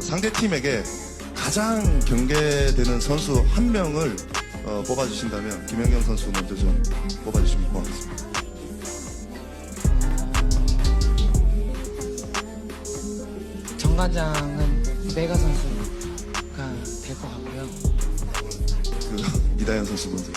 상대팀에게 가장 경계되는 선수 한 명을 뽑아주신다면 김연경 선수 먼저 좀 뽑아주시면 고맙겠습니다. 정관장은 메가 선수가 될 것 같고요. 이다현 선수 먼저.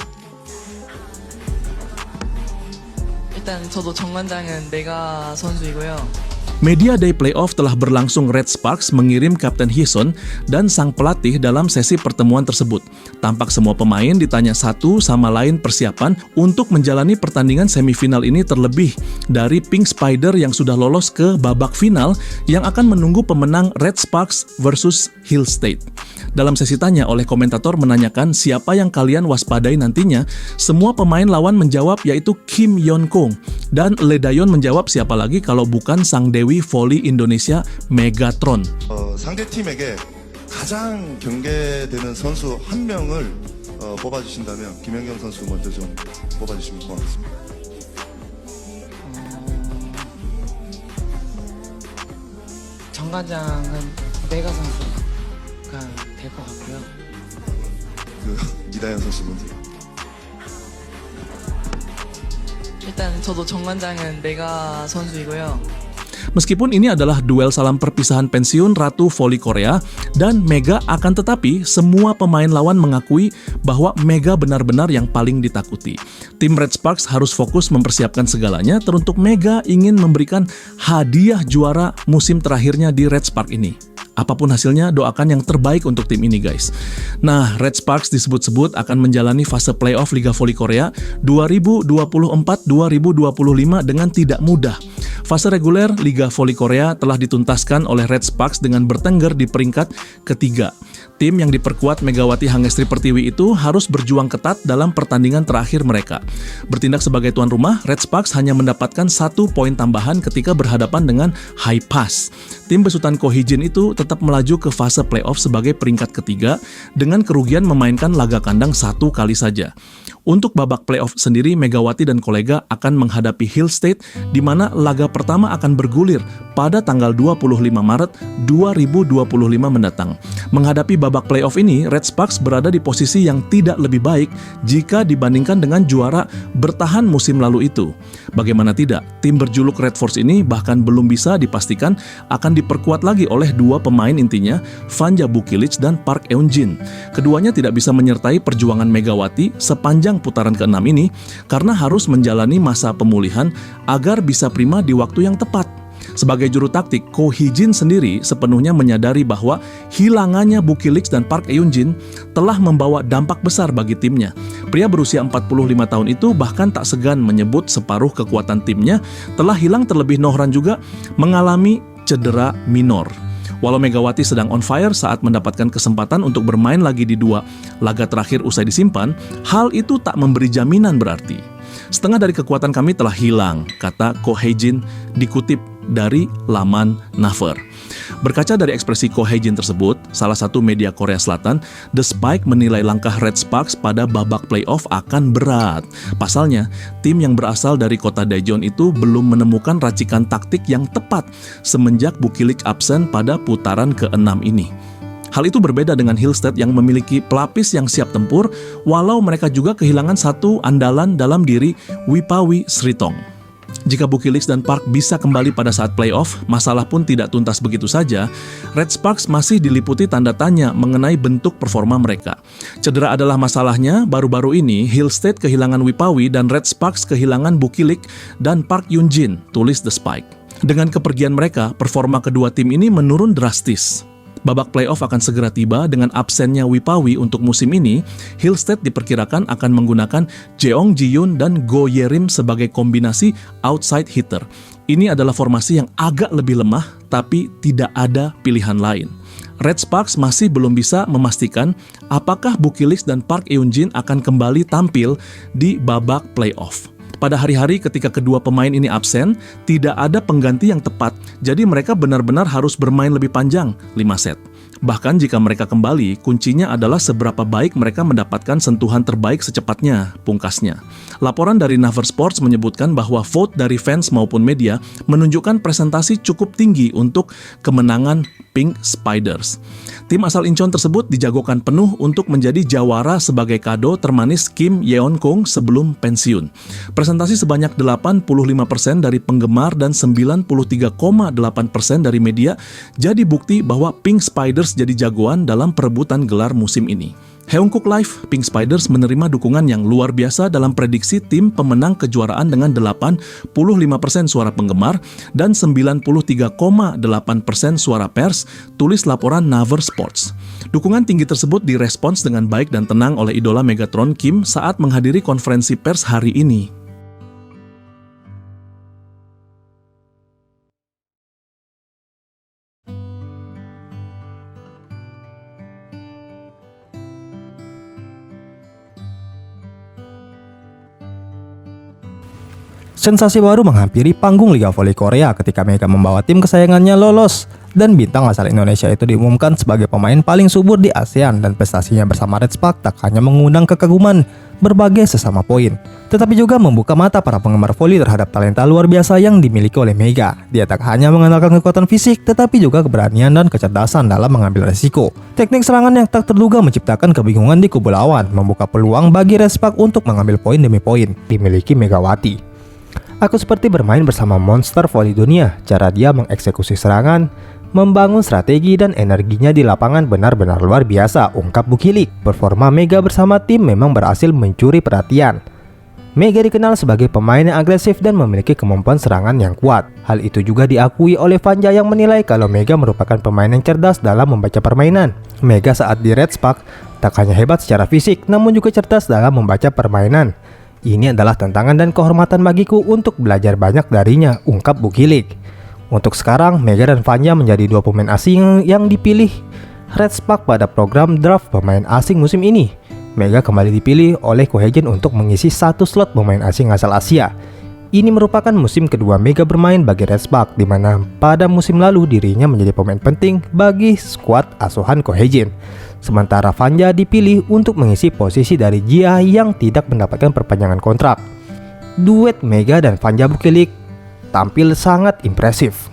일단 저도 정관장은 메가 선수이고요. Media Day Playoff telah berlangsung. Red Sparks mengirim Kapten Hison dan sang pelatih dalam sesi pertemuan tersebut. Tampak semua pemain ditanya satu sama lain persiapan untuk menjalani pertandingan semifinal ini, terlebih dari Pink Spider yang sudah lolos ke babak final yang akan menunggu pemenang Red Sparks versus Hill State. Dalam sesi tanya, oleh komentator menanyakan siapa yang kalian waspadai nantinya, semua pemain lawan menjawab yaitu Kim Yeon Kong, dan Lee Dayon menjawab siapa lagi kalau bukan sang Dewi Voli Indonesia Megatron. 상대팀에게 가장 경계되는 선수 한 명을 뽑아주신다면 김연경 선수 먼저 좀 뽑아주시면 고맙겠습니다. 정관장은 메가 선수가 될 것 같고요. 이다현 선수 먼저. 일단 저도 정관장은 메가 선수이고요. Meskipun ini adalah duel salam perpisahan pensiun Ratu Voli Korea dan Mega, akan tetapi semua pemain lawan mengakui bahwa Mega benar-benar yang paling ditakuti. Tim Red Sparks harus fokus mempersiapkan segalanya, teruntuk Mega ingin memberikan hadiah juara musim terakhirnya di Red Spark ini. Apapun hasilnya, doakan yang terbaik untuk tim ini, guys. Nah, Red Sparks disebut-sebut akan menjalani fase playoff Liga Voli Korea 2024-2025 dengan tidak mudah. Fase reguler Liga Voli Korea telah dituntaskan oleh Red Sparks dengan bertengger di peringkat ketiga. Tim yang diperkuat Megawati Hangestri Pertiwi itu harus berjuang ketat dalam pertandingan terakhir mereka. Bertindak sebagai tuan rumah, Red Sparks hanya mendapatkan 1 poin tambahan ketika berhadapan dengan High Pass. Tim besutan Ko Hee-jin itu tetap melaju ke fase playoff sebagai peringkat ketiga dengan kerugian memainkan laga kandang 1 kali saja. Untuk babak playoff sendiri, Megawati dan kolega akan menghadapi Hill State, di mana laga pertama akan bergulir pada tanggal 25 Maret 2025 mendatang. Menghadapi babak playoff ini, Red Sparks berada di posisi yang tidak lebih baik jika dibandingkan dengan juara bertahan musim lalu itu. Bagaimana tidak, tim berjuluk Red Force ini bahkan belum bisa dipastikan akan diperkuat lagi oleh 2 pemain intinya, Vanja Bukilic dan Park Eun-jin. Keduanya tidak bisa menyertai perjuangan Megawati sepanjang putaran ke-6 ini karena harus menjalani masa pemulihan agar bisa prima di waktu yang tepat. Sebagai juru taktik, Ko Hee-jin sendiri sepenuhnya menyadari bahwa hilangannya Bukilic dan Park Eun-jin telah membawa dampak besar bagi timnya. Pria berusia 45 tahun itu bahkan tak segan menyebut separuh kekuatan timnya telah hilang, terlebih Nohran juga mengalami cedera minor. Walau Megawati sedang on fire saat mendapatkan kesempatan untuk bermain lagi di 2 laga terakhir usai disimpan, hal itu tak memberi jaminan berarti. Setengah dari kekuatan kami telah hilang, kata Ko Hee-jin dikutip dari laman Naver. Berkaca dari ekspresi Ko Hee-jin tersebut, salah satu media Korea Selatan, The Spike, menilai langkah Red Sparks pada babak playoff akan berat. Pasalnya, tim yang berasal dari kota Daejeon itu belum menemukan racikan taktik yang tepat semenjak Bukilic absen pada putaran ke-6 ini. Hal itu berbeda dengan Hill State yang memiliki pelapis yang siap tempur, walau mereka juga kehilangan satu andalan dalam diri Wipawi Sritong. Jika Bukilic dan Park bisa kembali pada saat playoff, masalah pun tidak tuntas begitu saja. Red Sparks masih diliputi tanda tanya mengenai bentuk performa mereka. Cedera adalah masalahnya. Baru-baru ini, Hill State kehilangan Wipawi dan Red Sparks kehilangan Bukilic dan Park Eun-jin, tulis The Spike. Dengan kepergian mereka, performa kedua tim ini menurun drastis. Babak playoff akan segera tiba dengan absennya Wipawi untuk musim ini. Hill State diperkirakan akan menggunakan Jeong Ji-yoon dan Go Ye-rim sebagai kombinasi outside hitter. Ini adalah formasi yang agak lebih lemah, tapi tidak ada pilihan lain. Red Sparks masih belum bisa memastikan apakah Bukilic dan Park Eun-jin akan kembali tampil di babak playoff. Pada hari-hari ketika kedua pemain ini absen, tidak ada pengganti yang tepat, jadi mereka benar-benar harus bermain lebih panjang, 5 set. Bahkan jika mereka kembali, kuncinya adalah seberapa baik mereka mendapatkan sentuhan terbaik secepatnya, pungkasnya. Laporan dari Naver Sports menyebutkan bahwa vote dari fans maupun media menunjukkan presentasi cukup tinggi untuk kemenangan Pink Spiders. Tim asal Incheon tersebut dijagokan penuh untuk menjadi jawara sebagai kado termanis Kim Yeon Kung sebelum pensiun. Presentasi sebanyak 85% dari penggemar dan 93,8% dari media jadi bukti bahwa Pink Spiders jadi jagoan dalam perebutan gelar musim ini. Haeunkook Live, Pink Spiders menerima dukungan yang luar biasa dalam prediksi tim pemenang kejuaraan dengan 85% suara penggemar dan 93,8% suara pers, tulis laporan Naver Sports. Dukungan tinggi tersebut direspons dengan baik dan tenang oleh idola Megatron Kim saat menghadiri konferensi pers hari ini. Sensasi baru menghampiri panggung Liga Voli Korea ketika Mega membawa tim kesayangannya lolos dan bintang asal Indonesia itu diumumkan sebagai pemain paling subur di ASEAN, dan prestasinya bersama Red Spark tak hanya mengundang kekaguman berbagai sesama poin, tetapi juga membuka mata para penggemar voli terhadap talenta luar biasa yang dimiliki oleh Mega. Dia tak hanya mengandalkan kekuatan fisik, tetapi juga keberanian dan kecerdasan dalam mengambil resiko. Teknik serangan yang tak terduga menciptakan kebingungan di kubu lawan, membuka peluang bagi Red Spark untuk mengambil poin demi poin dimiliki Megawati. Aku seperti bermain bersama monster voli dunia. Cara dia mengeksekusi serangan, membangun strategi dan energinya di lapangan benar-benar luar biasa, ungkap Bukilik. Performa Mega bersama tim memang berhasil mencuri perhatian. Mega dikenal sebagai pemain yang agresif dan memiliki kemampuan serangan yang kuat. Hal itu juga diakui oleh Vanja yang menilai kalau Mega merupakan pemain yang cerdas dalam membaca permainan. Mega saat di Red Spark tak hanya hebat secara fisik, namun juga cerdas dalam membaca permainan. Ini adalah tantangan dan kehormatan bagiku untuk belajar banyak darinya, ungkap Bukilik. Untuk sekarang, Mega dan Vanja menjadi dua pemain asing yang dipilih Red Spark pada program draft pemain asing musim ini. Mega kembali dipilih oleh Cohejen untuk mengisi satu slot pemain asing asal Asia. Ini merupakan musim kedua Mega bermain bagi Red Spark, di mana pada musim lalu dirinya menjadi pemain penting bagi skuad asuhan Cohejen. Sementara Vanja dipilih untuk mengisi posisi dari Jia yang tidak mendapatkan perpanjangan kontrak. Duet Mega dan Vanja Bukilik tampil sangat impresif.